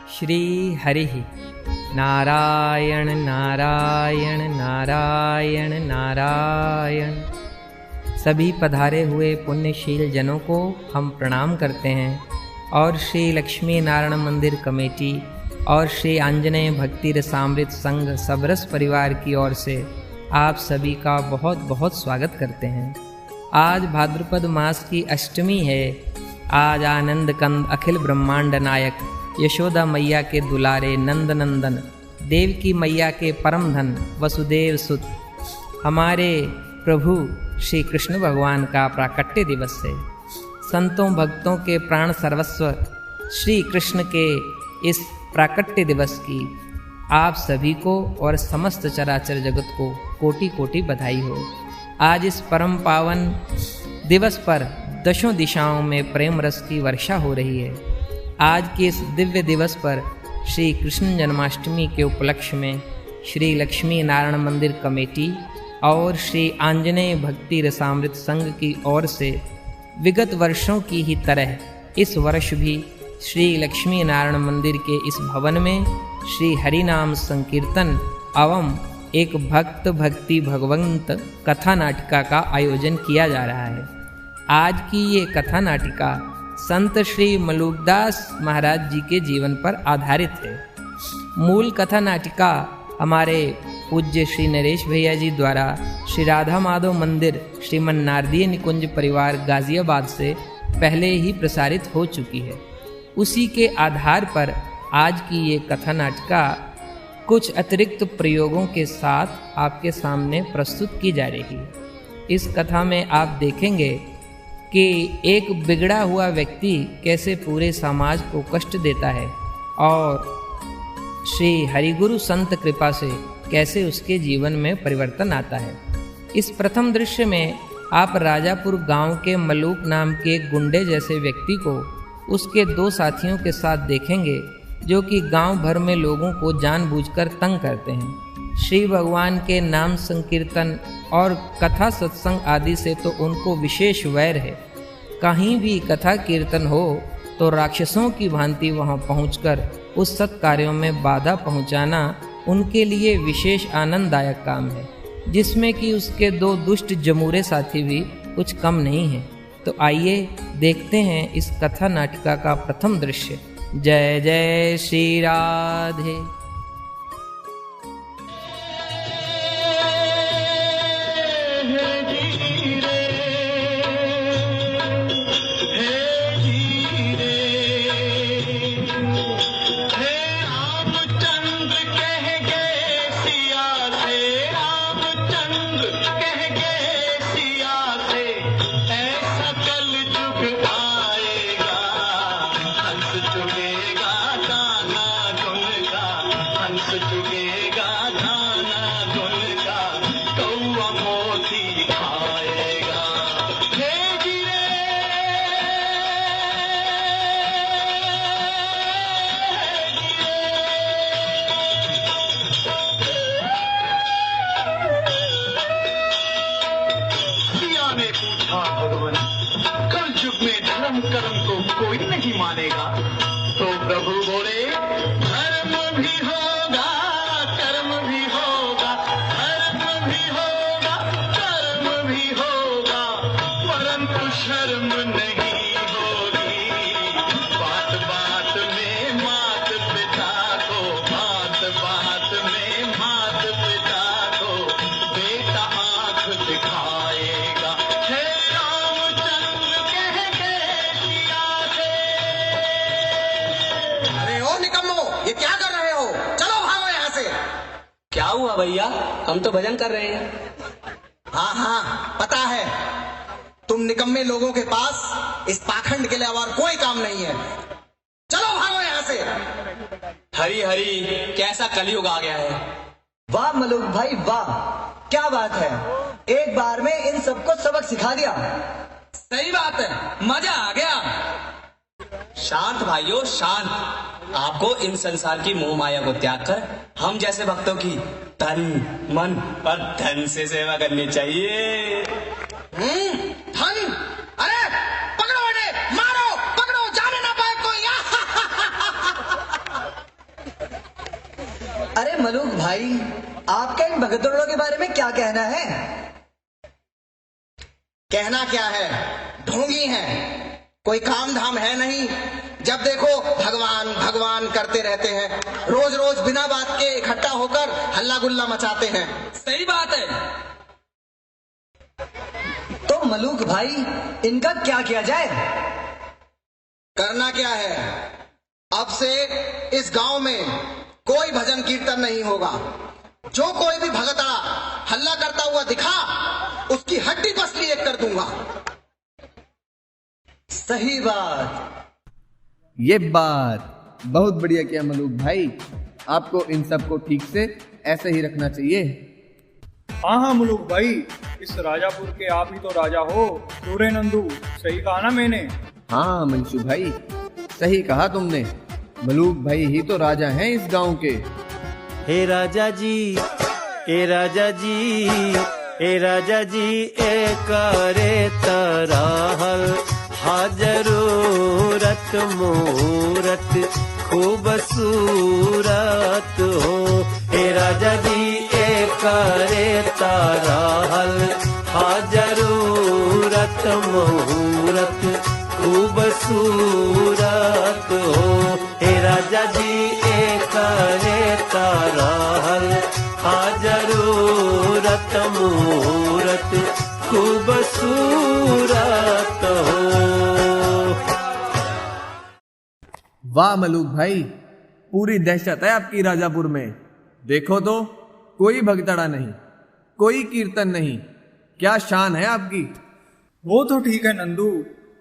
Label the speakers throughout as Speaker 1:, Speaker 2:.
Speaker 1: श्री हरि नारायण नारायण नारायण नारायण। सभी पधारे हुए पुण्यशील जनों को हम प्रणाम करते हैं और श्री लक्ष्मी नारायण मंदिर कमेटी और श्री आंजनेय भक्ति रसामृत संघ सबरस परिवार की ओर से आप सभी का बहुत बहुत स्वागत करते हैं। आज भाद्रपद मास की अष्टमी है। आज आनंद कंद अखिल ब्रह्मांड नायक यशोदा मैया के दुलारे नंद नंदन देव की मैया के परम धन वसुदेव सुत हमारे प्रभु श्री कृष्ण भगवान का प्राकट्य दिवस है। संतों भक्तों के प्राण सर्वस्व श्री कृष्ण के इस प्राकट्य दिवस की आप सभी को और समस्त चराचर जगत को कोटि कोटि बधाई हो। आज इस परम पावन दिवस पर दशों दिशाओं में प्रेम रस की वर्षा हो रही है। आज के इस दिव्य दिवस पर श्री कृष्ण जन्माष्टमी के उपलक्ष्य में श्री लक्ष्मी नारायण मंदिर कमेटी और श्री आंजनेय भक्ति रसामृत संघ की ओर से विगत वर्षों की ही तरह इस वर्ष भी श्री लक्ष्मी नारायण मंदिर के इस भवन में श्री हरि नाम संकीर्तन एवं एक भक्त भक्ति भगवंत कथा नाटिका का आयोजन किया जा रहा है। आज की ये कथा नाटिका संत श्री मलुकदास महाराज जी के जीवन पर आधारित है। मूल कथा नाटिका हमारे पूज्य श्री नरेश भैया जी द्वारा श्री राधा माधव मंदिर श्रीमन नारदीय निकुंज परिवार गाजियाबाद से पहले ही प्रसारित हो चुकी है। उसी के आधार पर आज की ये कथा नाटिका कुछ अतिरिक्त प्रयोगों के साथ आपके सामने प्रस्तुत की जा रही है। इस कथा में आप देखेंगे कि एक बिगड़ा हुआ व्यक्ति कैसे पूरे समाज को कष्ट देता है और श्री हरिगुरु संत कृपा से कैसे उसके जीवन में परिवर्तन आता है। इस प्रथम दृश्य में आप राजापुर गांव के मलूक नाम के गुंडे जैसे व्यक्ति को उसके दो साथियों के साथ देखेंगे जो कि गांव भर में लोगों को जानबूझकर तंग करते हैं। श्री भगवान के नाम संकीर्तन और कथा सत्संग आदि से तो उनको विशेष वैर है। कहीं भी कथा कीर्तन हो तो राक्षसों की भांति वहां पहुंचकर उस सत्कार्यों में बाधा पहुंचाना उनके लिए विशेष आनंददायक काम है, जिसमें कि उसके दो दुष्ट जमूरे साथी भी कुछ कम नहीं हैं। तो आइए देखते हैं इस कथा नाटिका का प्रथम दृश्य। जय जय श्री राधे।
Speaker 2: कर्म को कोई नहीं मानेगा तो प्रभु बोले धर्म भी होगा कर्म भी होगा, धर्म भी होगा कर्म भी होगा, परंतु शर्म नहीं होगी। बात बात में मात पिता को, बात बात में मात पिता को बेटा आंख दिखाएगा।
Speaker 3: ये क्या कर रहे हो? चलो भागो यहाँ से।
Speaker 4: क्या हुआ भैया? हम तो भजन कर रहे हैं।
Speaker 3: हाँ पता है, तुम निकम्मे लोगों के पास इस पाखंड के लिए और कोई काम नहीं है। चलो भागो यहाँ से।
Speaker 4: हरी हरी, कैसा कलयुग आ गया है।
Speaker 5: वाह मलुक भाई वाह, क्या बात है, एक बार में इन सबको सबक सिखा दिया।
Speaker 4: सही बात है, मजा आ गया। शांत भाइयों शांत, आपको इन संसार की मोह माया को त्याग कर हम जैसे भक्तों की तन मन और धन से सेवा करनी चाहिए।
Speaker 3: धन? अरे पकड़ो इन्हें, मारो, पकड़ो, जाने ना पाए कोई।
Speaker 5: मलूक भाई, आपका इन भगदड़ों के बारे में क्या कहना है?
Speaker 3: कहना क्या है, ढोंगी हैं, कोई काम धाम है नहीं। जब देखो भगवान भगवान करते रहते हैं, रोज रोज बिना बात के इकट्ठा होकर हल्ला गुल्ला मचाते हैं।
Speaker 4: सही बात है।
Speaker 5: तो मलूक भाई, इनका क्या किया जाए?
Speaker 3: करना क्या है, अब से इस गांव में कोई भजन कीर्तन नहीं होगा। जो कोई भी भगतड़ा हल्ला करता हुआ दिखा, उसकी हड्डी पसली एक कर दूंगा।
Speaker 5: सही बात।
Speaker 6: ये बात बहुत बढ़िया किया मलूक भाई, आपको इन सबको ठीक से ऐसे ही रखना चाहिए।
Speaker 7: हाँ हाँ मलूक भाई, इस राजापुर के आप ही तो राजा हो। सूर्य नंदू, सही कहा ना मैंने?
Speaker 6: हाँ मंशु भाई, सही कहा तुमने। मलूक भाई ही तो राजा हैं इस गांव के।
Speaker 8: हे राजा जी, ए राजा जी, ए राजा जी, ए करे तराहल हाजरूरत मूरत खूबसूरत हो। हे राजा जी, ए करे तराहल हाजरूरत मूरत खूबसूरत हो। हे राजा जी, ए करे तराहल हाजरूरत मूरत खूबसूरत हो।
Speaker 6: वाह मलूक भाई, पूरी दहशत है आपकी राजापुर में। देखो तो, कोई भगदड़ा नहीं, कोई कीर्तन नहीं, क्या शान है आपकी।
Speaker 7: वो तो ठीक है नंदू,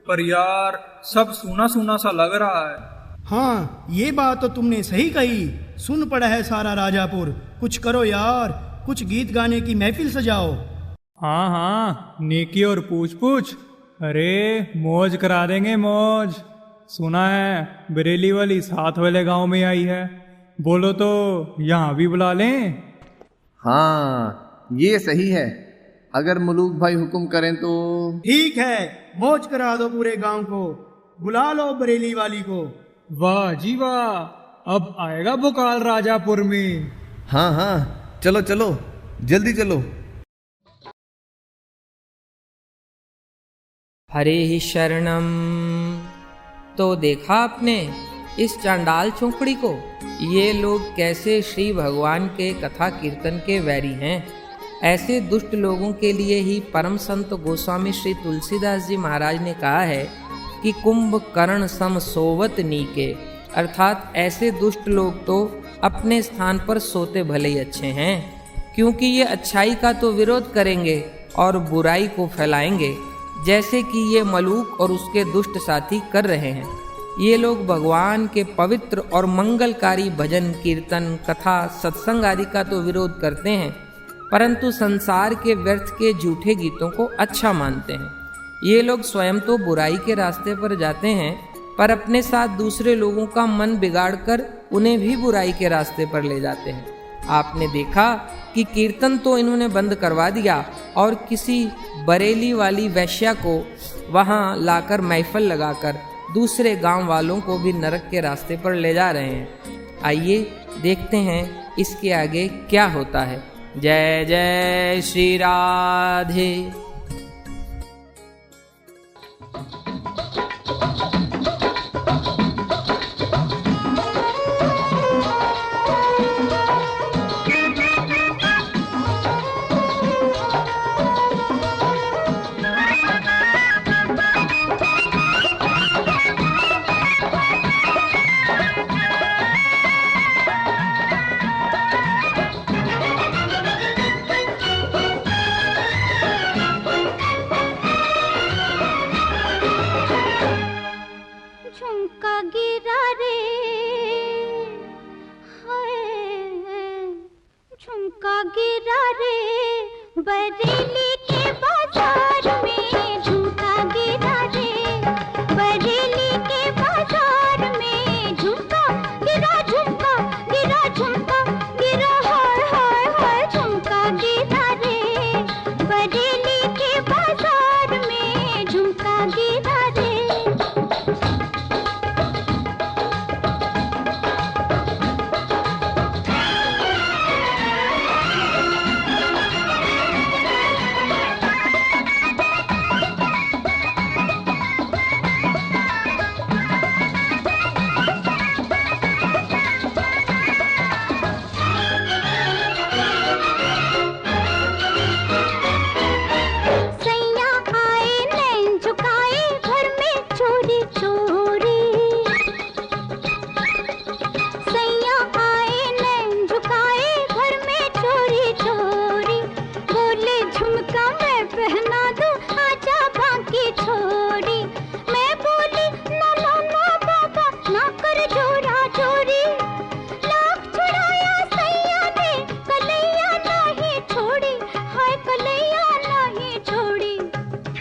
Speaker 7: पर यार सब सूना सूना सा लग रहा है।
Speaker 9: हाँ, ये बात तो तुमने सही कही। सुन पड़ा है सारा राजापुर। कुछ करो यार, कुछ गीत गाने की महफिल सजाओ।
Speaker 7: हाँ हाँ, नेकी और पूछ पूछ। अरे मौज करा देंगे मौज। सुना है बरेली वाली साथ वाले गांव में आई है, बोलो तो यहाँ भी बुला लें।
Speaker 6: हाँ ये सही है, अगर मलूक भाई हुक्म करें तो।
Speaker 9: ठीक है, मौज करा दो पूरे गांव को, बुला लो बरेली वाली को।
Speaker 7: वाह जी वाह, अब आएगा भोकाल राजापुर में।
Speaker 6: हाँ हाँ, चलो चलो, जल्दी चलो।
Speaker 1: हरे ही शरणम। तो देखा आपने इस चांडाल चौकड़ी को, ये लोग कैसे श्री भगवान के कथा कीर्तन के वैरी हैं। ऐसे दुष्ट लोगों के लिए ही परम संत गोस्वामी श्री तुलसीदास जी महाराज ने कहा है कि कुंभकर्ण सम सोवत नीके, अर्थात ऐसे दुष्ट लोग तो अपने स्थान पर सोते भले ही अच्छे हैं, क्योंकि ये अच्छाई का तो विरोध करेंगे और बुराई को फैलाएंगे, जैसे कि ये मलूक और उसके दुष्ट साथी कर रहे हैं। ये लोग भगवान के पवित्र और मंगलकारी भजन कीर्तन कथा सत्संग आदि का तो विरोध करते हैं, परंतु संसार के व्यर्थ के झूठे गीतों को अच्छा मानते हैं। ये लोग स्वयं तो बुराई के रास्ते पर जाते हैं, पर अपने साथ दूसरे लोगों का मन बिगाड़कर उन्हें भी बुराई के रास्ते पर ले जाते हैं। आपने देखा कि कीर्तन तो इन्होंने बंद करवा दिया और किसी बरेली वाली वैश्या को वहां लाकर महफिल लगाकर दूसरे गांव वालों को भी नरक के रास्ते पर ले जा रहे हैं। आइए देखते हैं इसके आगे क्या होता है। जय जय श्री राधे।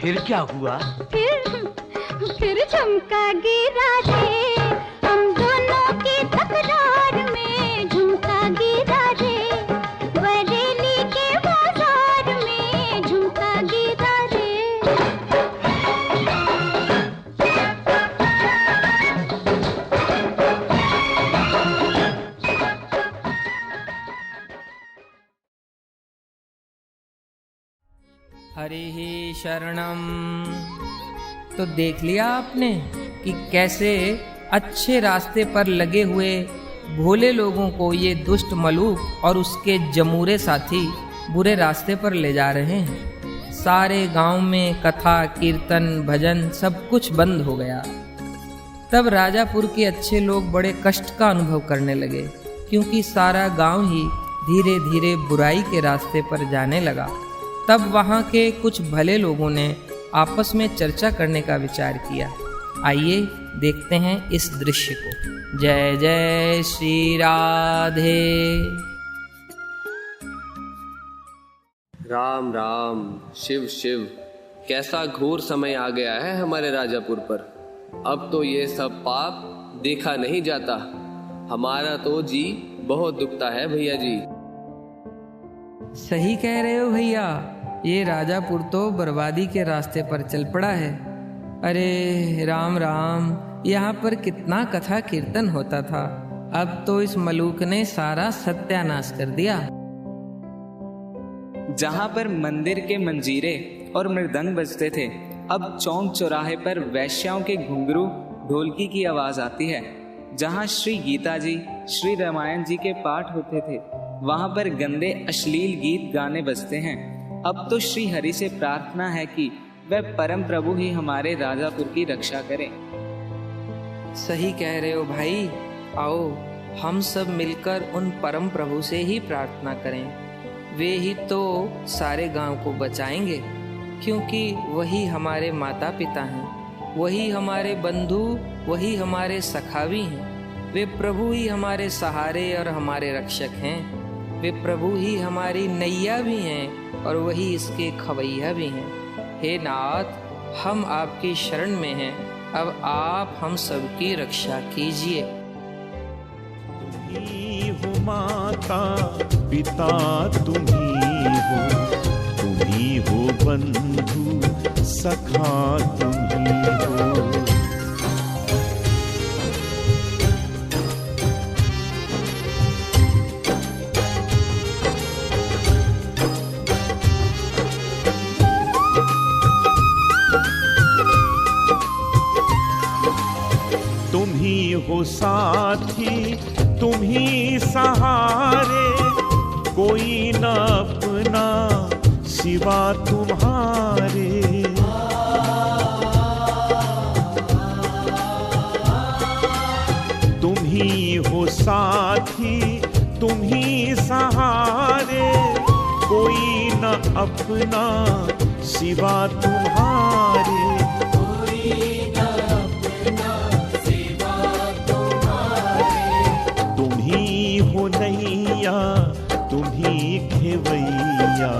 Speaker 8: फिर क्या हुआ?
Speaker 10: फिर झुमका गिरा रे, हम दोनों की तकरार में झुमका गिरा रे, बरेली के बाजार में झुमका गिरा रे।
Speaker 1: हरि शरणम। तो देख लिया आपने कि कैसे अच्छे रास्ते पर लगे हुए भोले लोगों को ये दुष्ट मलूक और उसके जमूरे साथी बुरे रास्ते पर ले जा रहे हैं। सारे गांव में कथा कीर्तन भजन सब कुछ बंद हो गया। तब राजापुर के अच्छे लोग बड़े कष्ट का अनुभव करने लगे, क्योंकि सारा गांव ही धीरे धीरे बुराई के रास्ते पर जाने लगा। तब वहाँ के कुछ भले लोगों ने आपस में चर्चा करने का विचार किया। आइए देखते हैं इस दृश्य को। जय जय श्री राधे।
Speaker 6: राम राम, शिव शिव। कैसा घोर समय आ गया है हमारे राजापुर पर। अब तो ये सब पाप देखा नहीं जाता। हमारा तो जी बहुत दुखता है भैया जी।
Speaker 1: सही कह रहे हो भैया, ये राजापुर तो बर्बादी के रास्ते पर चल पड़ा है। अरे राम राम, यहाँ पर कितना कथा कीर्तन होता था, अब तो इस मलूक ने सारा सत्यानाश कर दिया।
Speaker 11: जहाँ पर मंदिर के मंजीरे और मृदंग बजते थे, अब चौक चौराहे पर वैश्याओं के घुंघरू ढोलकी की आवाज आती है। जहाँ श्री गीता जी, श्री रामायण जी के पाठ होते थे, वहाँ पर गंदे अश्लील गीत गाने बजते हैं। अब तो श्री हरि से प्रार्थना है कि वह परम प्रभु ही हमारे राजापुर की रक्षा करें।
Speaker 1: सही कह रहे हो भाई। आओ हम सब मिलकर उन परम प्रभु से ही प्रार्थना करें। वे ही तो सारे गांव को बचाएंगे, क्योंकि वही हमारे माता पिता हैं, वही हमारे बंधु, वही हमारे सखावी हैं। वे प्रभु ही हमारे सहारे और हमारे रक्षक हैं। वे प्रभु ही हमारी नैया भी हैं और वही इसके खवैया भी हैं। हे नाथ, हम आपकी शरण में हैं, अब आप हम सबकी रक्षा कीजिए।
Speaker 12: तुम्ही हो माता पिता, तुम्ही हो बंधु सखा, तुम्ही हो। तुम्ही हो साथी, तुम्ही सहारे, कोई न अपना सिवा तुम्हारे। तुम्ही हो साथी, तुम्ही सहारे, कोई न अपना सिवा तुम्हारे। हो नैया तुम्ही खेवैया,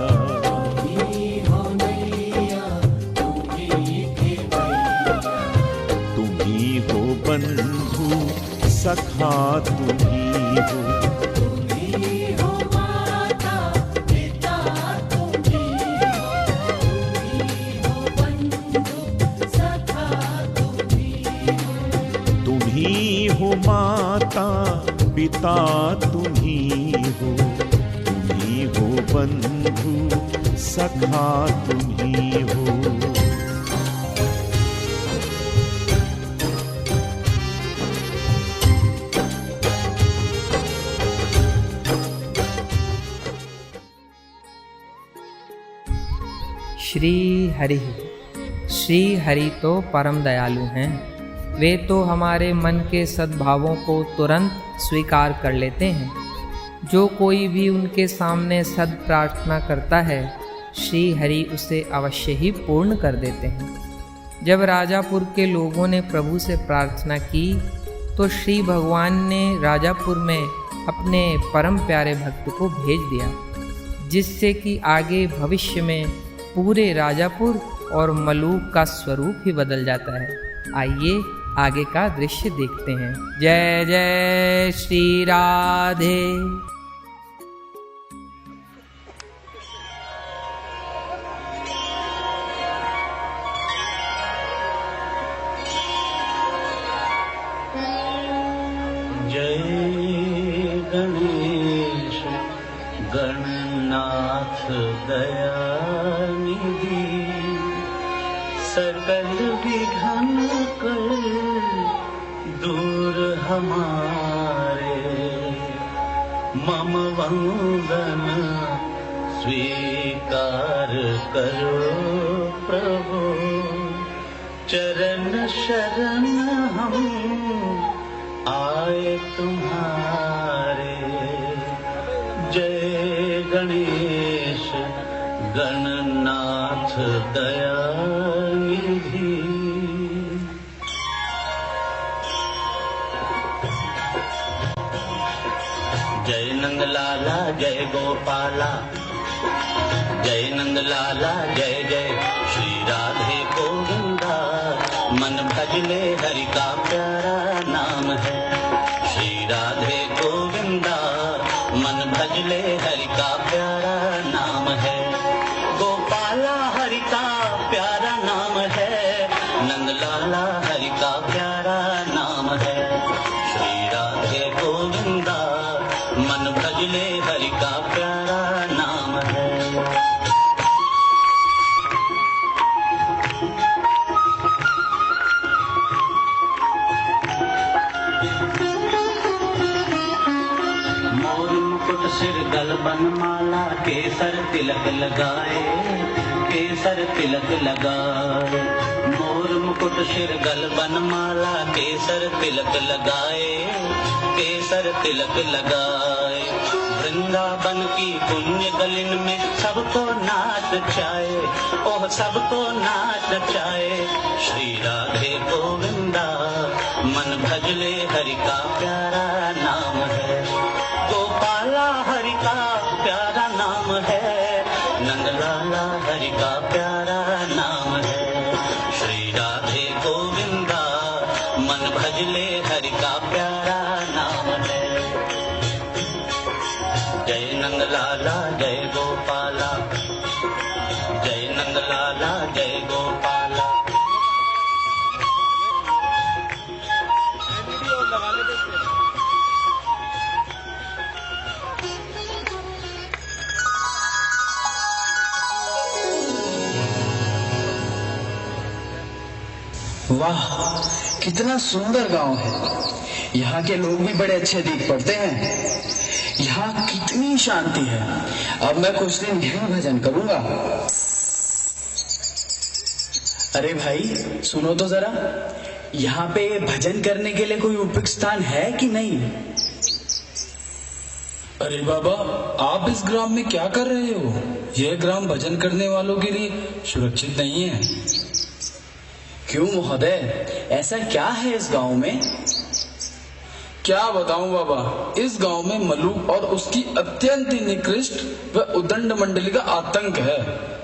Speaker 12: तुम्ही हो बंधु सखा, तुम्ही हो।
Speaker 10: माता पिता तुम्ही हो बंधु सखा,
Speaker 12: तुम्ही हो माता पिता, तुम्ही हो बंधु सखा, तुम्ही हो।
Speaker 1: श्री हरि। श्री हरि तो परम दयालु हैं। वे तो हमारे मन के सद्भावों को तुरंत स्वीकार कर लेते हैं। जो कोई भी उनके सामने सद प्रार्थना करता है, श्री हरि उसे अवश्य ही पूर्ण कर देते हैं। जब राजापुर के लोगों ने प्रभु से प्रार्थना की, तो श्री भगवान ने राजापुर में अपने परम प्यारे भक्त को भेज दिया, जिससे कि आगे भविष्य में पूरे राजापुर और मलूक का स्वरूप ही बदल जाता है। आइए आगे का दृश्य देखते हैं। जय जय श्री राधे।
Speaker 2: जय गणेश गणनाथ दयानिधि, सकल विघ्न कर दूर हमारे, मम वंदन स्वीकार करो प्रभु, चरण शरण हम आए तुम्हारे। जय गणेश गणनाथ दयानिधि। जय नंदलाला जय गोपाला, जय नंदलाला जय जय श्री राधे गोविंदा, मन भजले हरि का प्यारा नाम है। श्री राधे गोविंदा मन भजले हरि का प्यारा नाम है। गोपाला हरि का प्यारा नाम है, नंदलाला हरि का प्यारा नाम है। श्री राधे गोविंदा मन भजले हरि का प्यारा नाम है। सिर गल बनमाला केसर तिलक लगाए, केसर तिलक लगाए। मोर मुकुट सिर गल बनमाला केसर तिलक लगाए, केसर तिलक लगाए। वृंदावन की पुण्य गलिन में सबको नाच नचाए, ओह सबको नाच नचाए। श्री राधे गोविंदा मन भजले हरि का प्यारा नाम है। गोपाला हरि का प्यारा नाम है, नंदलाला हरि का प्यारा नाम है। श्री राधे गोविंदा मन भजले हरि का प्यारा नाम है। जय नंदलाला जय गोपाला, जय नंदलाला जय गोपाला।
Speaker 3: वाह, कितना सुंदर गांव है। यहाँ के लोग भी बड़े अच्छे दिख पड़ते हैं। यहाँ कितनी शांति है। अब मैं कुछ दिन यहीं भजन करूंगा। अरे भाई सुनो तो जरा, यहाँ पे भजन करने के लिए कोई उपयुक्त स्थान है कि नहीं?
Speaker 13: अरे बाबा, आप इस ग्राम में क्या कर रहे हो? यह ग्राम भजन करने वालों के लिए सुरक्षित नहीं है।
Speaker 3: क्यों महोदय, ऐसा क्या है इस गांव में?
Speaker 13: क्या बताऊं बाबा, इस गांव में मलूक और उसकी अत्यंत ही निकृष्ट व उदंड मंडली का आतंक है।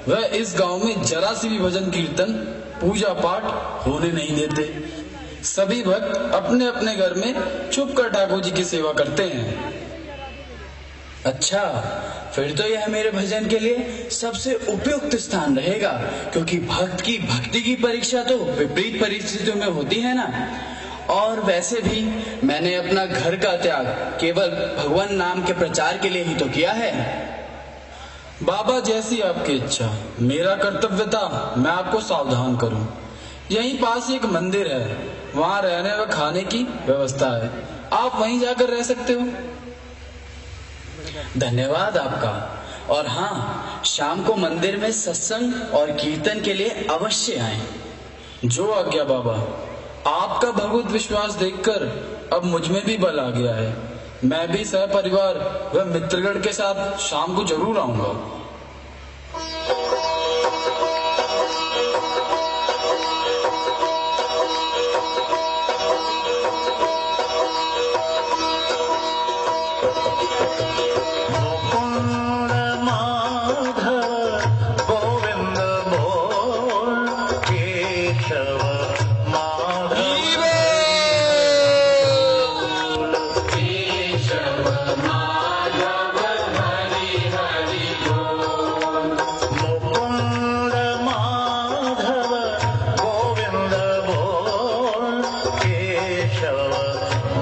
Speaker 13: वह इस गांव में जरा सी भी भजन कीर्तन पूजा पाठ होने नहीं देते। सभी भक्त अपने अपने घर में छुप कर ठाकुर जी की सेवा करते हैं।
Speaker 3: अच्छा, फिर तो यह मेरे भजन के लिए सबसे उपयुक्त स्थान रहेगा, क्योंकि भक्त की भक्ति की परीक्षा तो विपरीत परिस्थितियों में होती है ना। और वैसे भी मैंने अपना घर का त्याग केवल भगवान नाम के प्रचार के लिए ही तो किया है।
Speaker 13: बाबा जैसी आपकी इच्छा, मेरा कर्तव्य था मैं आपको सावधान करूं। यहीं पास एक मंदिर है, वहां रहने व खाने की व्यवस्था है, आप वहीं जाकर रह सकते हो।
Speaker 3: धन्यवाद आपका। और हाँ, शाम को मंदिर में सत्संग और कीर्तन के लिए अवश्य आएं।
Speaker 13: जो आज्ञा बाबा। आपका भगवत विश्वास देखकर अब मुझ में भी बल आ गया है। मैं भी सहपरिवार व मित्रगण के साथ शाम को जरूर आऊंगा।
Speaker 2: गोविंद बोल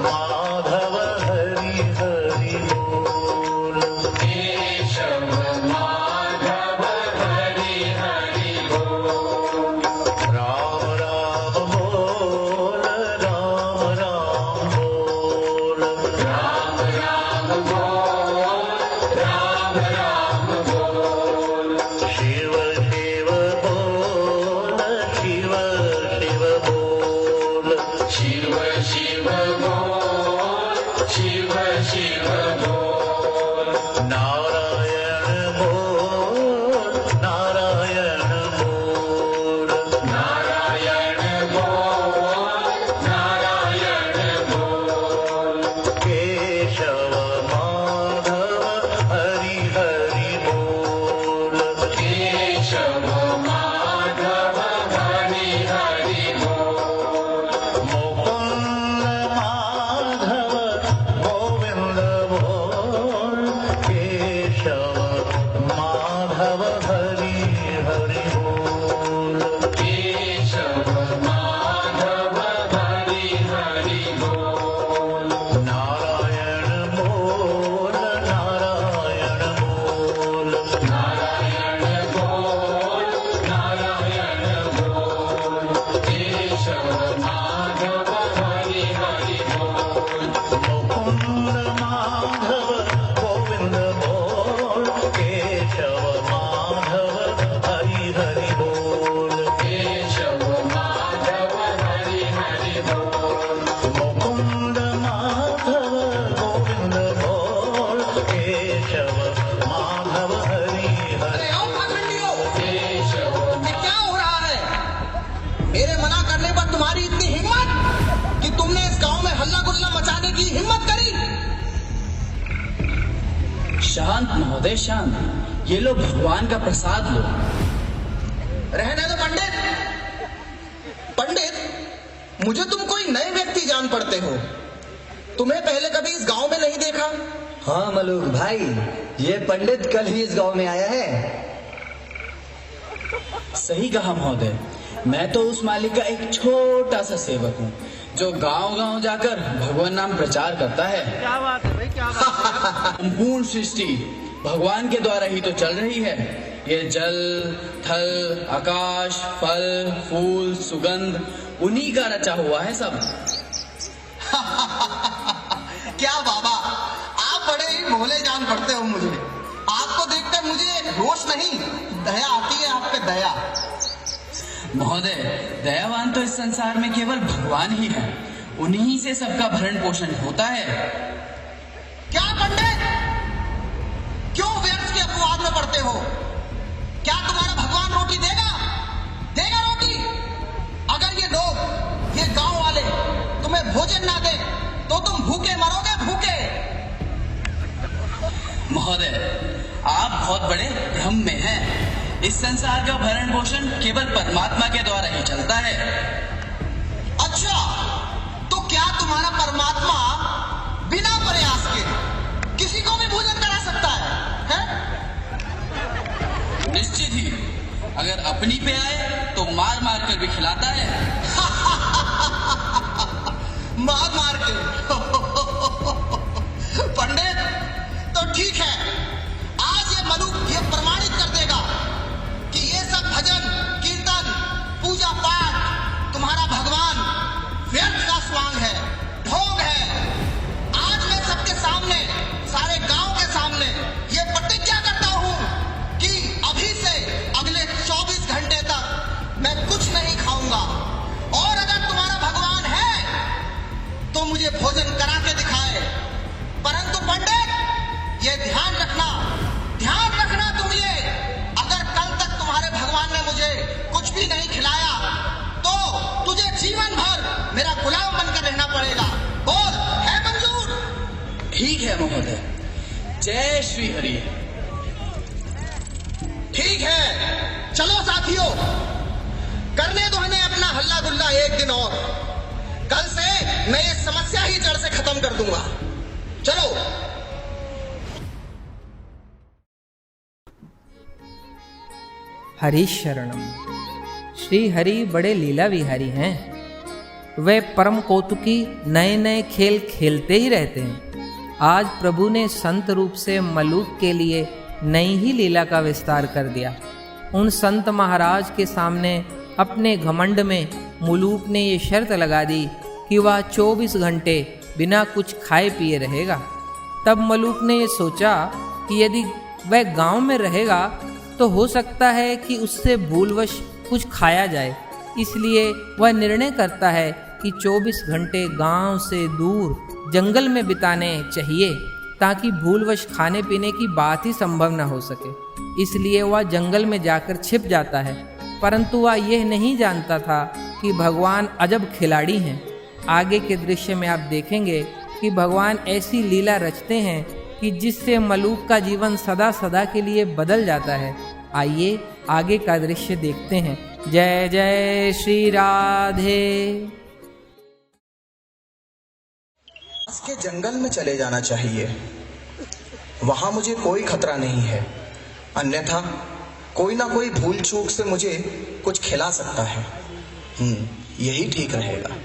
Speaker 8: माधव हरि हरि बोल केशव माधव हरि हरि बोल राम राम बोल राम राम बोल राम राम बोल राम राम बोल शिव शिव बोल शिव शिव बोल शिव शिव बोल शिव शिव बोल नारायण बोल नारायण बोल नारायण बोल नारायण बोल केशव माधव हरि हरि बोल केशव माधव हरि हरि बोल मुकुंद माधव गोविंद बोल केशव माधव हरि हरि बोल केशव माधव हरि हरि बोल नारायण बोल नारायण बोल नारायण बोल नारायण बोल केशव माधव हरि हरि बोल मुकुंद माधव गोविंद बोल केशव माधव हरि हरि बोल केशव माधव हरि हरि बोल मुकुंद माधव गोविंद बोल केशव माधव हरि हरि
Speaker 3: अरे आओ पाखंडियों,
Speaker 8: केशव
Speaker 3: ये क्या हो रहा है? मेरे मना करने पर तुम्हारी इतनी हिम्मत कि तुमने इस गांव में हल्ला गुल्ला मचाने की हिम्मत करी।
Speaker 13: शांत महोदय शांत, ये लो भगवान का प्रसाद लो।
Speaker 3: रहने दो पंडित। पंडित, मुझे तुम कोई नए व्यक्ति जान पड़ते हो। तुम्हें पहले कभी इस गांव में नहीं देखा।
Speaker 5: हाँ मलूक भाई, ये पंडित कल ही इस गांव में आया है।
Speaker 13: सही कहा महोदय, मैं तो उस मालिक का एक छोटा सा सेवक हूँ जो गांव गांव जाकर भगवान नाम प्रचार करता है।
Speaker 3: क्या बात है भाई, क्या बात
Speaker 13: संपूर्ण सृष्टि भगवान के द्वारा ही तो चल रही है। ये जल थल आकाश फल फूल सुगंध उन्हीं का रचा हुआ है सब।
Speaker 3: क्या बाबा, आप बड़े ही भोले जान पड़ते हो मुझे। आपको देखकर मुझे रोष नहीं, दया आती है आप पे, दया।
Speaker 13: महोदय, दयावान तो इस संसार में केवल भगवान ही है, उन्हीं से सबका भरण पोषण होता है।
Speaker 3: क्या पंडित, क्यों व्यर्थ के अपवाद में पड़ते हो? क्या तुम्हारा भगवान रोटी देगा? देगा रोटी? अगर ये लोग, ये गांव वाले तुम्हें भोजन ना दे तो तुम भूखे मरोगे, भूखे।
Speaker 13: महोदय, आप बहुत बड़े भ्रम में हैं। इस संसार का भरण पोषण केवल परमात्मा के द्वारा ही चलता है।
Speaker 3: अच्छा, तो क्या तुम्हारा परमात्मा बिना प्रयास के किसी को भी भोजन करा सकता है, हैं?
Speaker 13: निश्चित ही, अगर अपनी पे आए तो मार मार कर भी खिलाता है।
Speaker 3: मार मार के। पंडित, तो ठीक है, आज ये मनुख ये प्रमाणित कर देगा कि ये सब भजन कीर्तन पूजा पाठ तुम्हारा भगवान व्यर्थ का स्वांग है, ढोंग है। आज मैं सबके सामने, सारे गांव के सामने ये प्रतिज्ञा करता हूं कि अभी से अगले 24 घंटे तक मैं कुछ नहीं खाऊंगा। और अगर तुम्हारा भगवान है तो मुझे भोजन करा के दिखाए। परंतु पंडित, ये ध्यान रखना तुम ये, अगर कल तक तुम्हारे भगवान ने मुझे कुछ भी नहीं खिलाया तो तुझे जीवन भर मेरा गुलाम बनकर रहना पड़ेगा। बोल, है मंजूर?
Speaker 13: ठीक है महोदय, जय श्री हरि।
Speaker 3: ठीक है, चलो साथियों, करने दो इन्हें अपना हल्ला गुल्ला एक दिन और। कल से मैं ये समस्या ही जड़ से खत्म कर दूंगा। चलो।
Speaker 1: हरि शरणम। श्री हरि बड़े लीला विहारी हैं। वे परम कौतुकी नए नए खेल खेलते ही रहते हैं। आज प्रभु ने संत रूप से मलूक के लिए नई ही लीला का विस्तार कर दिया। उन संत महाराज के सामने अपने घमंड में मलूक ने ये शर्त लगा दी कि वह 24 घंटे बिना कुछ खाए पिए रहेगा। तब मलूक ने ये सोचा कि यदि वह गांव में रहेगा तो हो सकता है कि उससे भूलवश कुछ खाया जाए, इसलिए वह निर्णय करता है कि 24 घंटे गांव से दूर जंगल में बिताने चाहिए ताकि भूलवश खाने पीने की बात ही संभव न हो सके। इसलिए वह जंगल में जाकर छिप जाता है, परंतु वह यह नहीं जानता था कि भगवान अजब खिलाड़ी हैं। आगे के दृश्य में आप देखेंगे कि भगवान ऐसी लीला रचते हैं कि जिससे मलूक का जीवन सदा सदा के लिए बदल जाता है। आइए आगे का दृश्य देखते हैं। जय जय श्री राधे।
Speaker 3: पास के जंगल में चले जाना चाहिए, वहां मुझे कोई खतरा नहीं है, अन्यथा कोई ना कोई भूल चूक से मुझे कुछ खिला सकता है। यही ठीक रहेगा।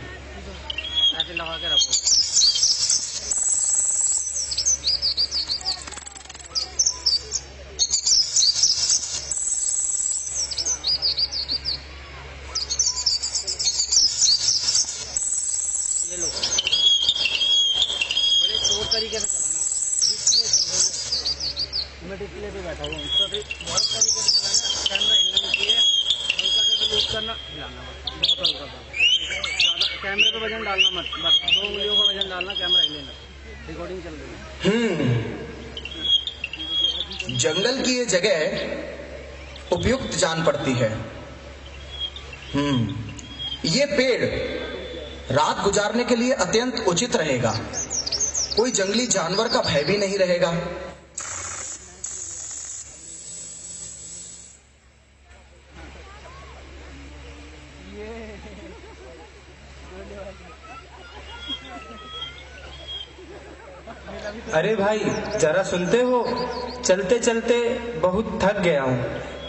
Speaker 14: तरीके से चलाना, मैं डिस्प्ले पे बैठा हूँ तो बहुत तरीके से चलाना, कैमरा हिलना नहीं चाहिए, हल्का से लूज करना, हिलाना बहुत हल्का सा, ज़्यादा कैमरे पे वजन डालना मत, बस 2 उंगलियों का वजन डालना, कैमरा हिलेना। रिकॉर्डिंग चल रही है।
Speaker 3: जंगल की ये जगह उपयुक्त जान पड़ती है। ये पेड़ रात गुजारने के लिए अत्यंत उचित रहेगा। कोई जंगली जानवर का भय भी नहीं रहेगा।
Speaker 15: अरे भाई जरा सुनते हो, चलते चलते बहुत थक गया हूँ,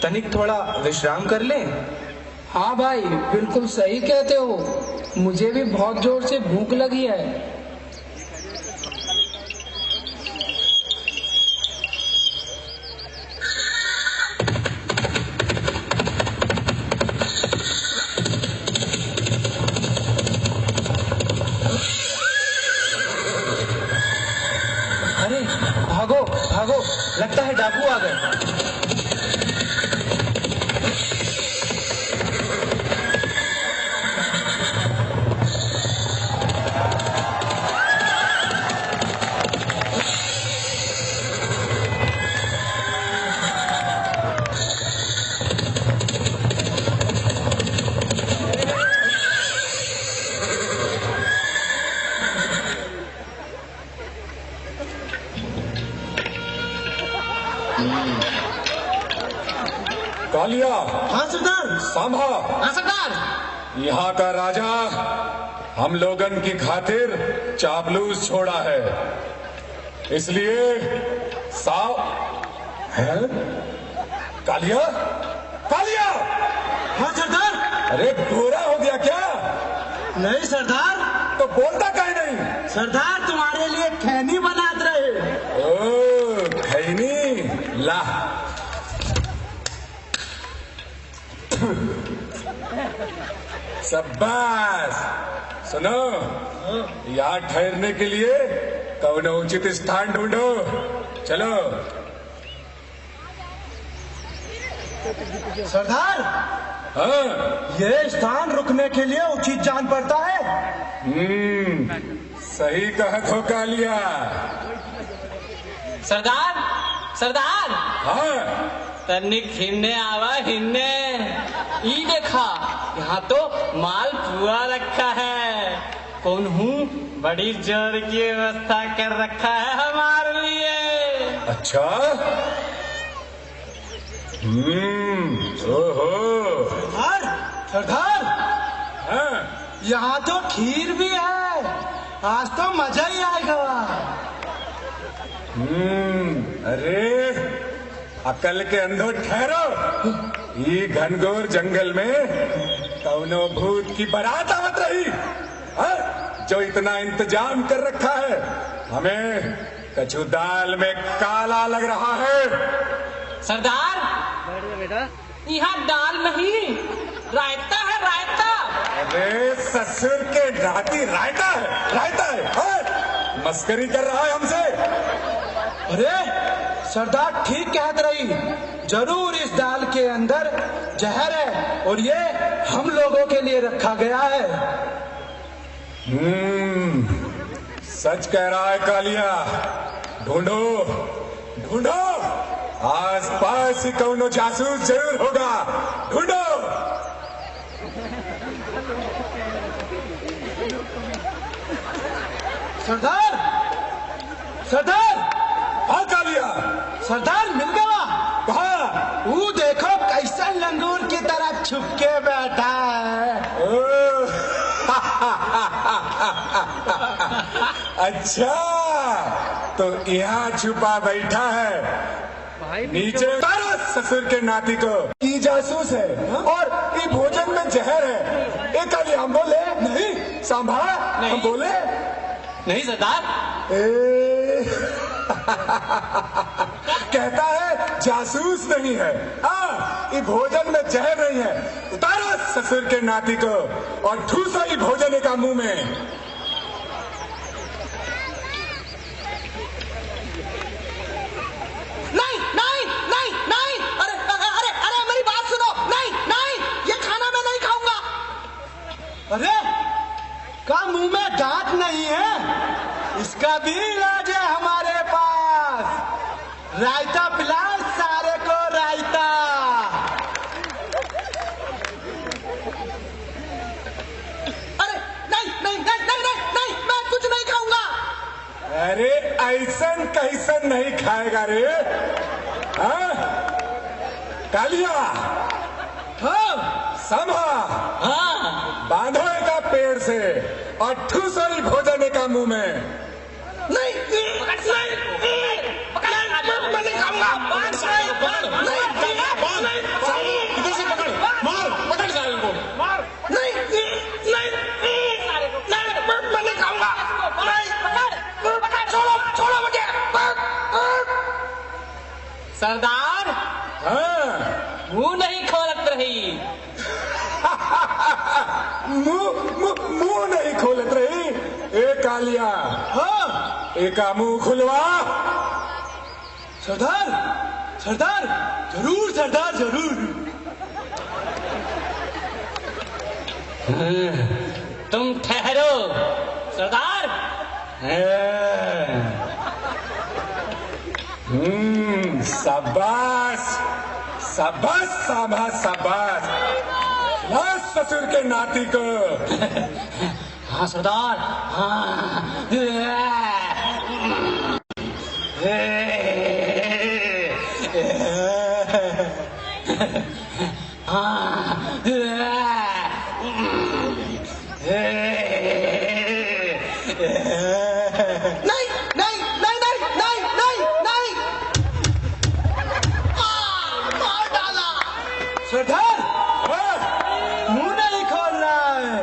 Speaker 15: तनिक थोड़ा विश्राम कर लें।
Speaker 13: हाँ भाई बिल्कुल सही कहते हो, मुझे भी बहुत जोर से भूख लगी है।
Speaker 15: अरे भागो भागो, लगता है डाकू आ गए।
Speaker 16: कालिया।
Speaker 3: हाँ सरदार।
Speaker 16: सांभा।
Speaker 3: हाँ सरदार।
Speaker 16: यहाँ का राजा हम लोगन की खातिर चापलूस छोड़ा है, इसलिए साव है। कालिया, कालिया।
Speaker 3: हाँ सरदार।
Speaker 16: अरे गोरा हो गया क्या?
Speaker 3: नहीं सरदार।
Speaker 16: तो बोलता काहे नहीं?
Speaker 3: सरदार तुम्हारे लिए खैनी बनाते रहे।
Speaker 16: ओ खैनी, ला। शाबाश। सुनो, यहाँ ठहरने के लिए कौन उचित स्थान ढूंढो। चलो।
Speaker 3: सरदार।
Speaker 16: हाँ,
Speaker 3: ये स्थान रुकने के लिए उचित जान पड़ता है।
Speaker 16: सही कहत हो कालिया।
Speaker 4: सरदार, सरदार।
Speaker 16: हाँ,
Speaker 4: तनिक हिन्ने आवा, हिन्ने। ई देखा, यहाँ तो माल पूरा रखा है। कौन हूँ? बड़ी जोर की व्यवस्था कर रखा है हमारे लिए।
Speaker 16: अच्छा। ओहो।
Speaker 3: सरदार, सरदार।
Speaker 16: हाँ,
Speaker 3: यहाँ तो खीर भी है, आज तो मजा ही आएगा।
Speaker 16: अरे अकल के अंधो ठहरो। ये घनघोर जंगल में कौनो भूत की बारात आवत रही। जो इतना इंतजाम कर रखा है, हमें कछु दाल में काला लग रहा है।
Speaker 15: सरदार
Speaker 14: बेटा,
Speaker 15: यहाँ दाल नहीं, रायता है, रायता।
Speaker 16: अरे ससुर के नाती, रायता है, रायता है, हाँ? मस्करी कर रहा है हमसे।
Speaker 5: अरे सरदार ठीक कहत रही, जरूर इस दाल के अंदर जहर है और ये हम लोगों के लिए रखा गया है।
Speaker 16: सच कह रहा है कालिया। ढूंढो ढूंढो, आस पास ही कौनो जासूस जरूर होगा। ढूंढो।
Speaker 5: सरदार, सरदार।
Speaker 16: हाँ कालिया।
Speaker 5: सरदार मिल गया।
Speaker 16: कहाँ?
Speaker 5: वो देखो कैसा लंगूर की तरह छुप के बैठा है।
Speaker 16: अच्छा, तो यहाँ छुपा बैठा है। नीचे तारा ससुर के नाती को की जासूस है और ये भोजन में जहर है। एक काली हम बोले नहीं, सांभा हम बोले
Speaker 15: नहीं सरदार।
Speaker 16: कहता है जासूस नहीं है। हाँ, ये भोजन में जहर नहीं है। उतारो ससुर के नाती को और ठूसो ये भोजन का मुंह में।
Speaker 3: नहीं नहीं नहीं नहीं, अरे अरे अरे मेरी बात सुनो। नहीं नहीं, ये खाना मैं नहीं खाऊंगा।
Speaker 5: अरे का मुंह में दांत नहीं है, इसका भी इलाज है हमारे पास। रायता पिलाओ सारे को, रायता।
Speaker 3: अरे नहीं नहीं नहीं नहीं नहीं नहीं, मैं कुछ नहीं खाऊंगा।
Speaker 16: अरे ऐसन कैसन नहीं खाएगा रे? हाँ? कालिया,
Speaker 5: हाँ
Speaker 16: संभा,
Speaker 5: हाँ,
Speaker 16: बांधो का पेड़ से और ठूसो ही भोजन का मुंह में।
Speaker 3: नहीं मैं नहीं खाऊंगा।
Speaker 14: इधर से पकड़, मार, पकड़ सारे को, मार।
Speaker 3: नहीं नहीं मैं नहीं खाऊंगा। छोड़ो छोड़ो मुझे।
Speaker 15: सरदार,
Speaker 16: हाँ?
Speaker 15: मुंह नहीं खोलत रही।
Speaker 16: मुंह नहीं खोलत रही। ए कालिया,
Speaker 5: हाँ
Speaker 16: एका मुंह खुलवा।
Speaker 5: सरदार, सरदार जरूर, सरदार जरूर।
Speaker 15: तुम ठहरो सरदार।
Speaker 16: शाबाश शाबाश शाबाश शाबाश। ला ससुर के नाती को।
Speaker 15: हाँ सरदार, हाँ।
Speaker 3: नहीं नहीं नहीं नहीं नहीं नहीं नहीं, मार डाला।
Speaker 5: सरदार, मुंह नहीं खोल रहा है।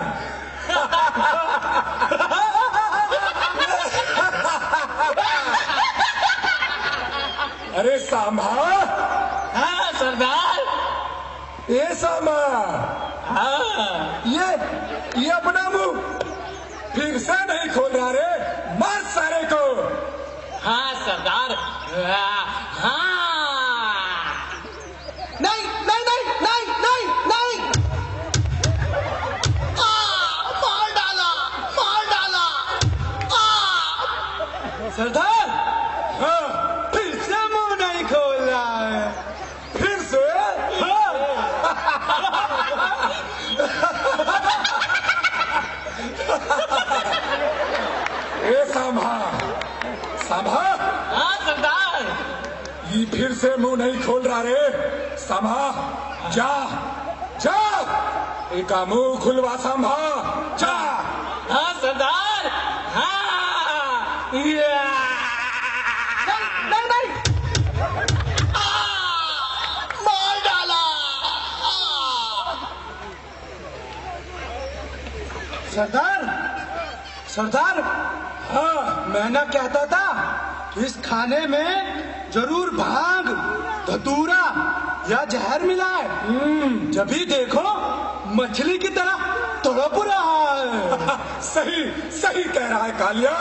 Speaker 16: अरे सांभा।
Speaker 15: हाँ सरदार।
Speaker 16: ये सांभा,
Speaker 15: हाँ
Speaker 16: ये अपना मुंह फिर से नहीं खोल रहा रे। मार सारे को।
Speaker 15: हाँ सरदार, हाँ।
Speaker 3: नहीं नहीं नहीं नहीं नहीं नहीं, मार डाला, मार डाला।
Speaker 5: सरदार, हाँ फिर से मुंह नहीं खोल रहा है।
Speaker 16: फिर से? ए सांभा, सांभा।
Speaker 15: हाँ सरदार।
Speaker 16: ये फिर से मुंह नहीं खोल रहा रे। सांभा, जा जा, एक मुंह खुलवा सांभा, जा।
Speaker 15: हाँ सरदार, हाँ।
Speaker 3: नहीं नहीं नहीं, मार डाला।
Speaker 5: सरदार, सरदार, हाँ मैं ना कहता था इस खाने में जरूर भांग, धतूरा या जहर मिला है। जब भी देखो मछली की तरह तड़प रहा है।
Speaker 16: सही सही कह रहा है कालिया,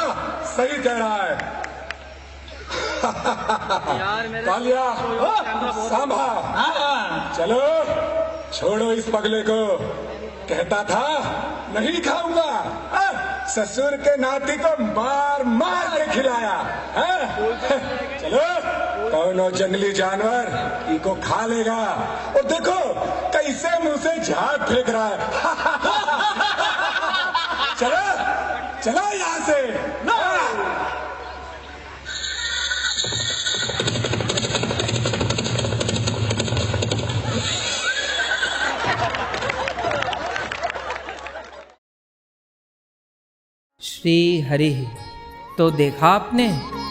Speaker 16: सही कह रहा है। कालिया, सांभा, चलो छोड़ो इस पगले को। कहता था नहीं खाऊंगा, ससुर के नाती को मार मार के खिलाया है। चलो कौनो जंगली जानवर इको खा लेगा। और देखो कैसे मुंह से झाग फेंक रहा है। चलो चलो यहाँ से।
Speaker 1: श्री हरि। तो देखा आपने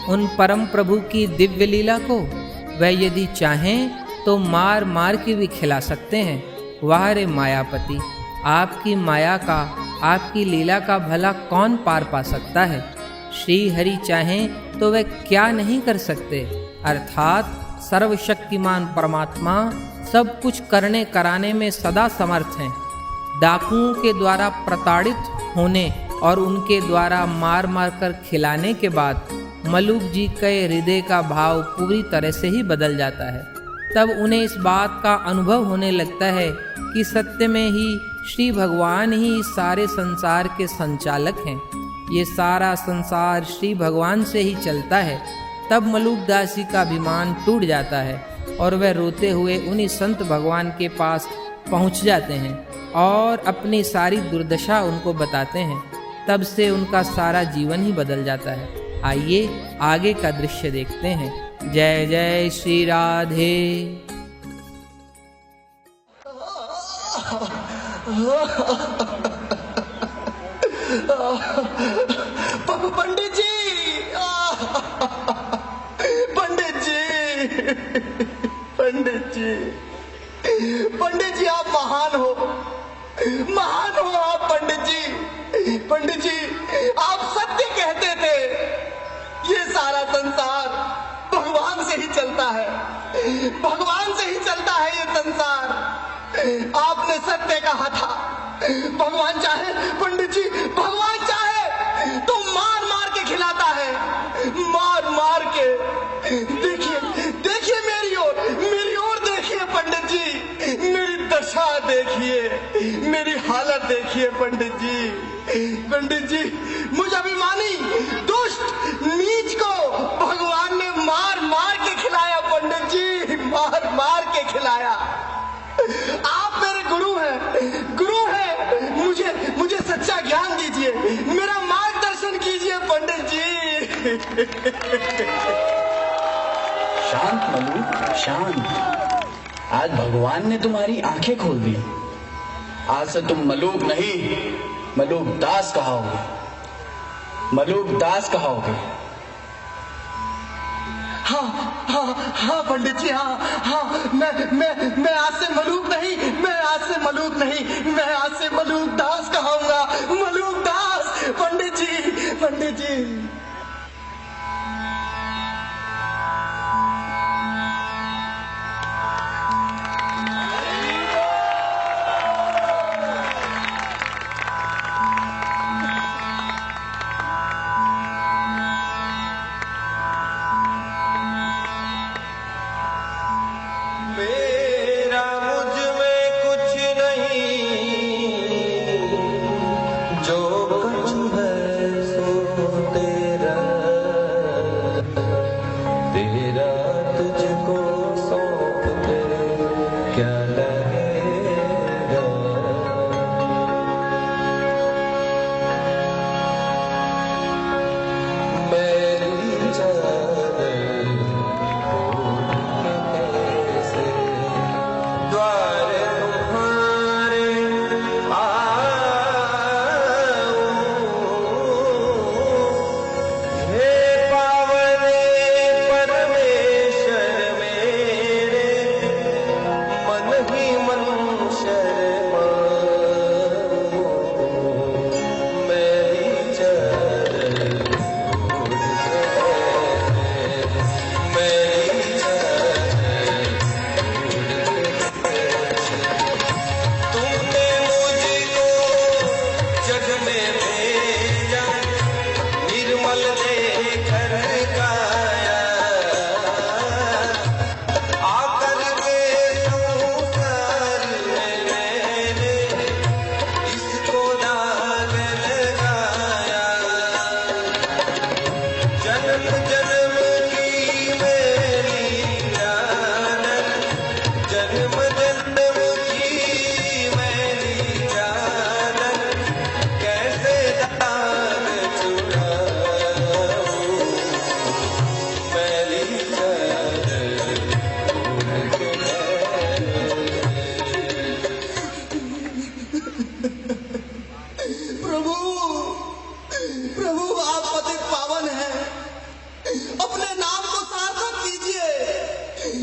Speaker 1: उन परम प्रभु की दिव्य लीला को। वह यदि चाहें तो मार मार के भी खिला सकते हैं। वाह रे मायापति, आपकी माया का, आपकी लीला का भला कौन पार पा सकता है। श्री हरि चाहें तो वह क्या नहीं कर सकते। अर्थात सर्वशक्तिमान परमात्मा सब कुछ करने कराने में सदा समर्थ हैं। डाकुओं के द्वारा प्रताड़ित होने और उनके द्वारा मार मार कर खिलाने के बाद मलूक जी के हृदय का भाव पूरी तरह से ही बदल जाता है। तब उन्हें इस बात का अनुभव होने लगता है कि सत्य में ही श्री भगवान ही इस सारे संसार के संचालक हैं। ये सारा संसार श्री भगवान से ही चलता है। तब मलूक दास जी का अभिमान टूट जाता है और वह रोते हुए उन्हीं संत भगवान के पास पहुंच जाते हैं और अपनी सारी दुर्दशा उनको बताते हैं। तब से उनका सारा जीवन ही बदल जाता है। आइए आगे का दृश्य देखते हैं। जय जय श्री राधे।
Speaker 3: पंडित जी, पंडित जी, पंडित जी, पंडित जी आप महान हो, महान हो आप पंडित जी। पंडित जी आप सत्य कहते थे। ये सारा संसार भगवान से ही चलता है, भगवान से ही चलता है ये संसार। आपने सत्य कहा था। भगवान चाहे पंडित जी, भगवान चाहे तो मार मार के खिलाता है, मार मार के। देखिए देखिए मेरी ओर देखिए पंडित जी, मेरी दशा देखिए, मेरी हालत देखिए पंडित जी। पंडित जी मुझ अभिमानी दुष्ट नीच को भगवान ने मार मार के खिलाया पंडित जी, मार मार के खिलाया। आप मेरे गुरु हैं, गुरु हैं। मुझे सच्चा ज्ञान दीजिए, मेरा मार्गदर्शन कीजिए पंडित जी।
Speaker 4: शांत मलूक शांत। आज भगवान ने तुम्हारी आंखें खोल दी। आज से तुम मलूक नहीं, मलूक दास कहोगे, मलूक दास कहोगे।
Speaker 3: हाँ हाँ हाँ पंडित जी, हाँ हाँ मैं आज से मलूक नहीं, मैं आज से मलूक नहीं, मैं आज से मलूक दास कहूंगा, मलूक दास। पंडित जी, पंडित जी।
Speaker 2: जो कुछ है सो तेरा।
Speaker 8: जन्म जन्म की मेरी जानन, जन्म जन्म की मेरी जानन, कैसे दान चुराऊं मेरी जानन
Speaker 3: प्रभु प्रभु आप पतित पावन हैं, अपने नाम को सार्थक कीजिए,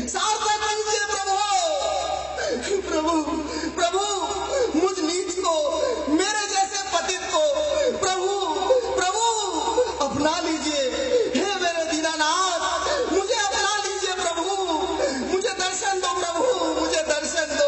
Speaker 3: सार्थक कीजिए प्रभु। प्रभु प्रभु मुझ नीच को, मेरे जैसे पतित को प्रभु प्रभु अपना लीजिए। हे मेरे दीनानाथ, मुझे अपना लीजिए प्रभु, मुझे दर्शन दो प्रभु, मुझे दर्शन दो।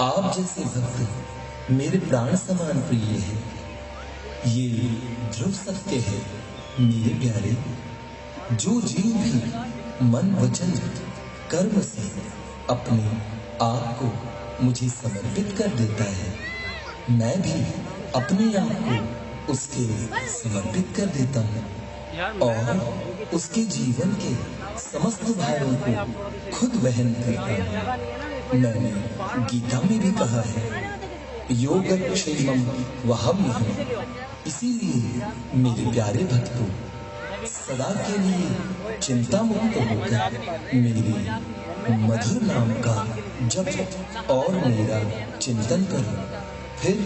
Speaker 17: आप जैसे भक्त मेरे प्राण समान प्रिय है। ये ध्रुव सत्य है मेरे प्यारे, जो जीव भी मन वचन कर्म से अपने आप को मुझे समर्पित कर देता है, मैं भी अपने आप को उसके समर्पित कर देता हूँ और उसके जीवन के समस्त भारों को खुद वहन करता हूँ। मैंने गीता में भी कहा है, योगक्षेमम वहाम्यहम्। इसीलिए मेरे प्यारे भक्तों, सदा के लिए चिंता मुक्त होकर मेरे मधुर नाम का जप और मेरा चिंतन करो। फिर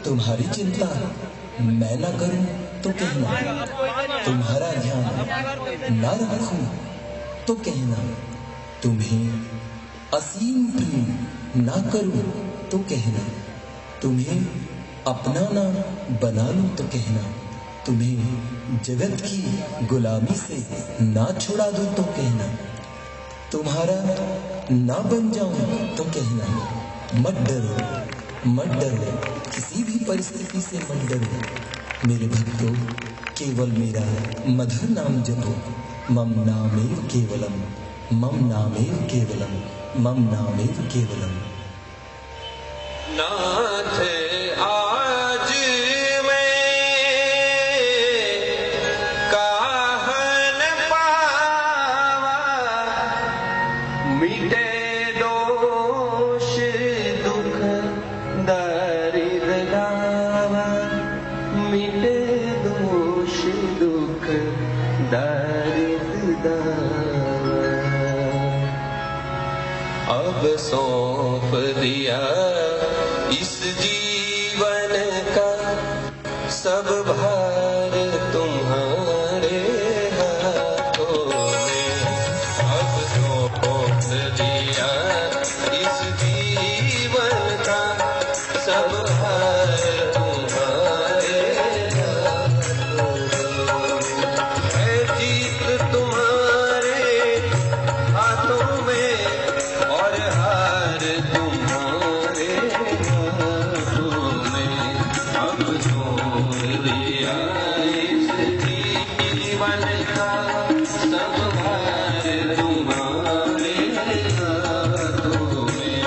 Speaker 17: तुम्हारी चिंता मैं ना करूं तो कहना, तुम्हारा ध्यान ना रखूं तो कहना, तुम्हें असीम प्रेम ना करूं तो कहना, तुम्हें अपना ना बना लूं तो कहना, तुम्हें जगत की गुलामी से ना छुड़ा दूं तो कहना, तुम्हारा ना बन जाऊं तो कहना। मत डरो, मत डरो, किसी भी परिस्थिति से मत डरो मेरे भक्तों, केवल मेरा मधुर नाम जपो। मम नामेव केवलम, मम नामेव केवलम, मम नामेव केवलम।
Speaker 8: नाथ आज मैं काहन पावा, मिटे दोष दुख दरिद गावा, मिटे दोष दुख दरिद गावा। अब सौंप दिया इस जीवन का सब भार तुम्हारे हाथों में। अब सौंप दिया इस जीवन का सब भार तुम्हारे हाथों में। है जीत तुम्हारे हाथों में और हार तुम्हारे हाथों में। अब छोड़ दिया इस जीवन का सब भार तुम्हारे हाथों में।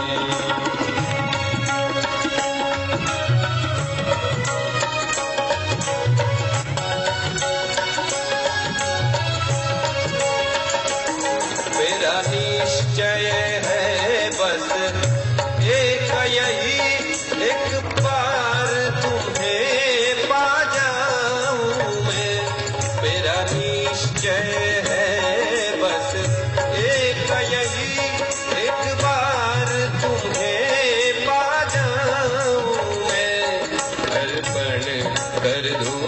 Speaker 8: मेरा निश्चय है बस एक यही, एक बार तुम्हें पा जाऊं मैं। मेरा निश्चय है बस एक यही, एक बार तुम्हें पा जाऊं मैं। अर्पण कर दूं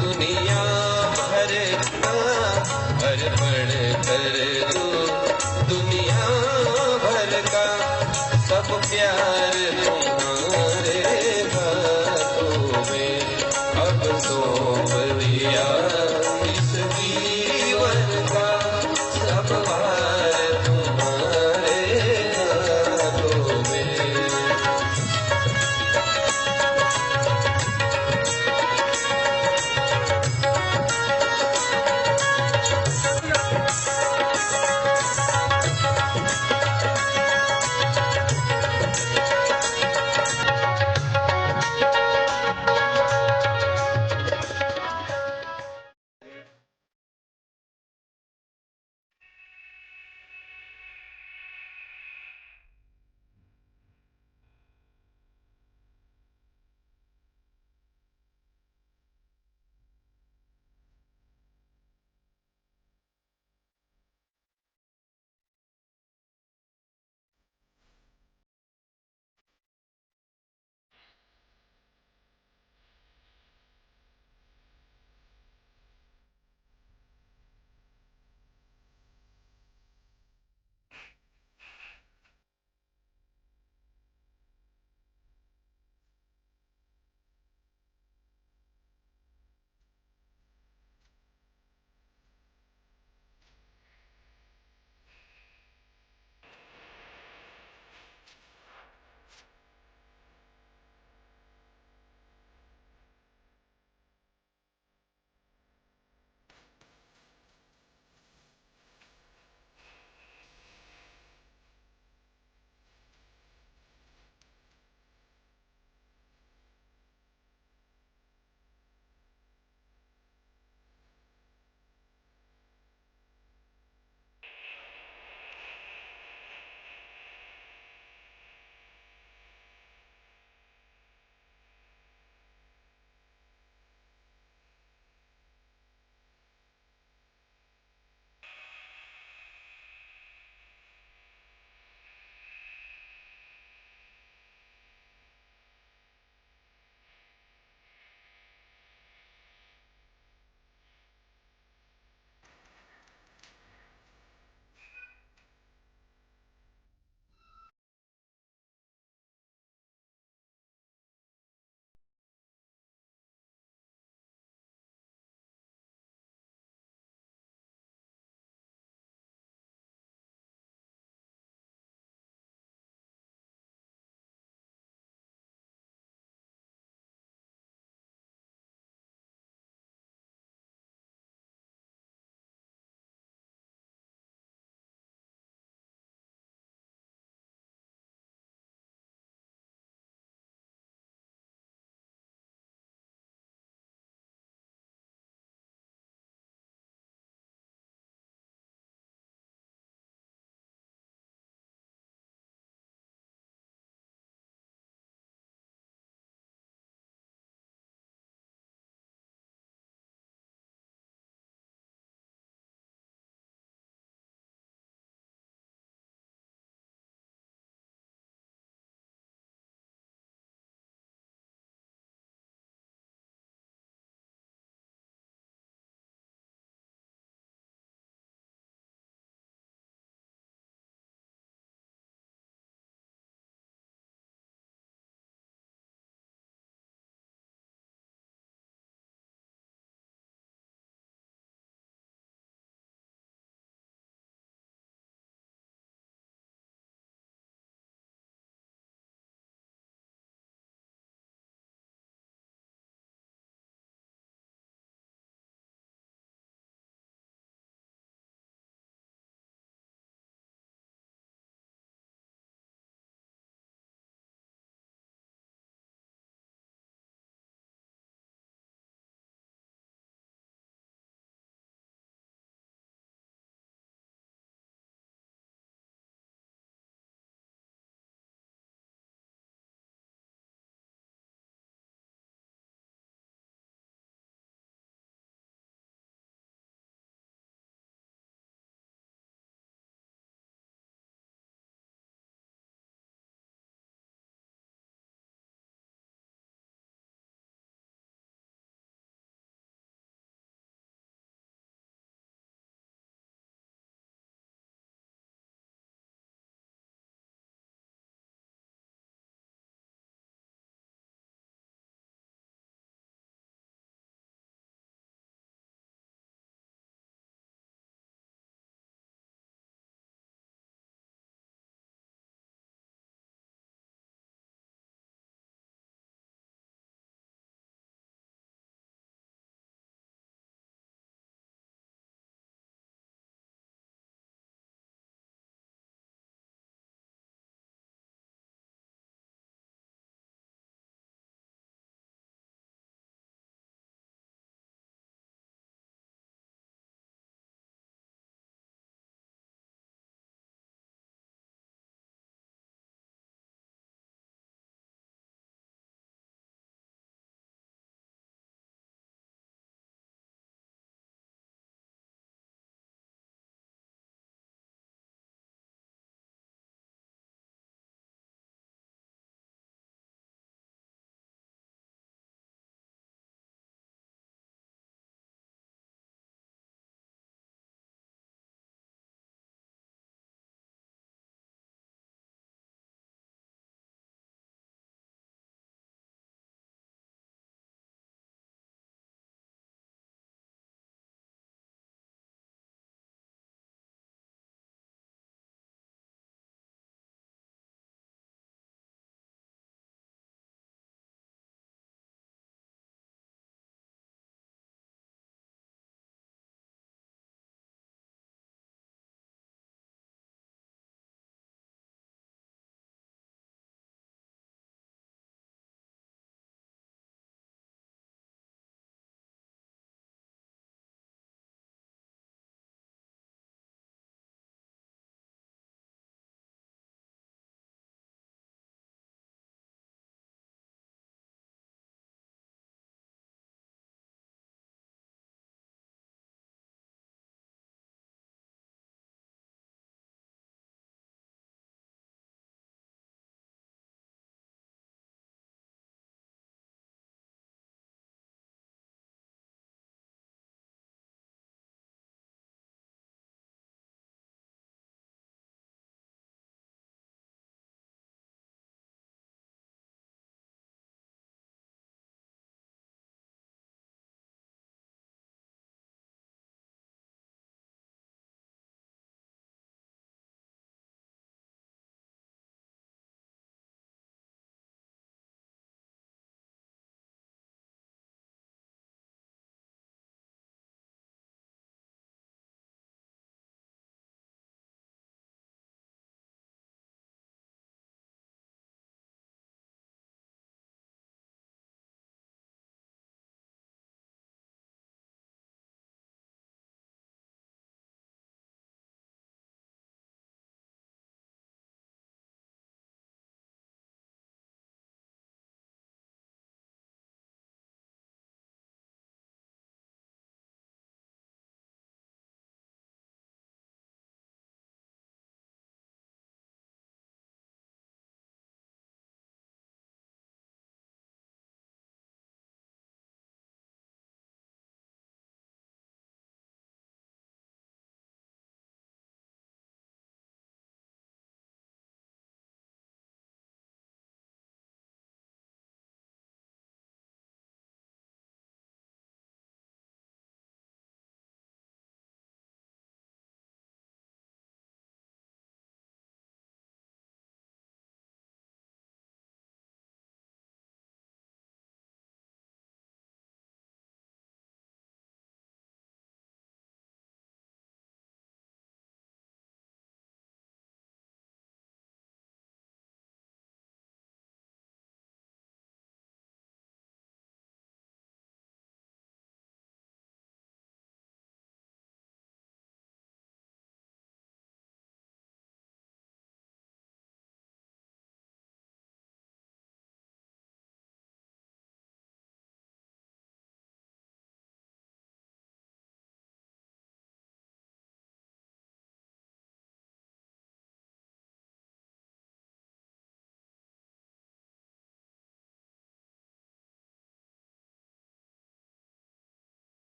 Speaker 8: दुनिया भर का, अर्पण कर दूं दुनिया भर का सब प्यार